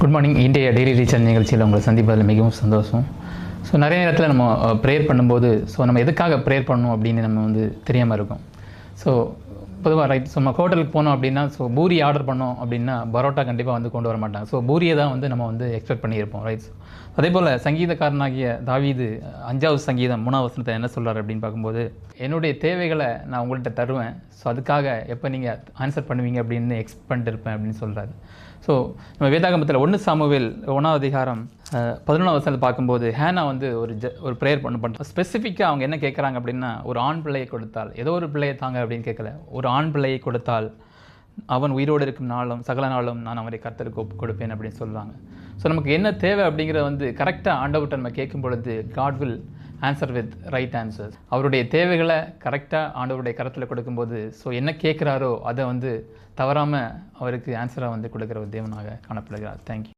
Good morning. இன்றைய daily recharge நிகழ்ச்சியில் உங்களை சந்திப்பதில் மிகவும் சந்தோஷம். ஸோ நிறைய நேரத்தில் நம்ம ப்ரேயர் பண்ணும்போது நம்ம எதுக்காக ப்ரேயர் பண்ணணும் அப்படின்னு நம்ம தெரியாமல் இருக்கும். ஸோ பொதுவாக நம்ம ஹோட்டலுக்கு போனோம் அப்படின்னா பூரி ஆர்டர் பண்ணோம் அப்படின்னா பரோட்டா கண்டிப்பாக கொண்டு வர மாட்டாங்க. பூரியை தான் நம்ம எக்ஸ்பெக்ட் பண்ணியிருப்போம், ரைட்? அதே போல் சங்கீதக்காரனாகிய தாவீது 5வது சங்கீதம் 3வது வசனத்தை என்ன சொல்கிறார் அப்படின்னு பார்க்கும்போது, என்னுடைய தேவைகளை நான் உங்கள்கிட்ட தருவேன், அதுக்காக எப்போ நீங்கள் ஆன்சர் பண்ணுவீங்க அப்படின்னு எக்ஸ்பெக்ட் பண்ணிட்டு இருப்பேன் அப்படின்னு சொல்கிறாரு. ஸோ நம்ம வேதாகமத்தில் 1 சாமுவேல் 1வது அதிகாரம் 11வது வசனத்தை பார்க்கும்போது ஹேனா ஒரு ப்ரேயர் பண்ணுறாங்க. ஸ்பெசிஃபிக்காக அவங்க என்ன கேட்குறாங்க அப்படின்னா, ஒரு ஆண் பிள்ளையை கொடுத்தால், ஏதோ ஒரு பிள்ளையை தாங்க அப்படின்னு கேட்கல, ஒரு ஆண் பிள்ளையை கொடுத்தால் அவன் உயிரோடு இருக்கும் நாளும் சகல நாளும் நான் அவரை கர்த்தருக்கு ஒப்பு கொடுப்பேன் அப்படின்னு சொல்லுவாங்க. ஸோ நமக்கு என்ன தேவை அப்படிங்கிறத கரெக்டாக ஆண்டவர்கிட்ட நம்ம கேட்கும் பொழுது God will answer with right answers. அவருடைய தேவைகளை கரெக்டாக ஆண்டவருடைய கரத்தில் கொடுக்கும்போது என்ன கேட்குறாரோ அதை தவறாமல் அவருக்கு ஆன்சராக கொடுக்குற ஒரு தேவனாக காணப்படுகிறார். தேங்க்யூ.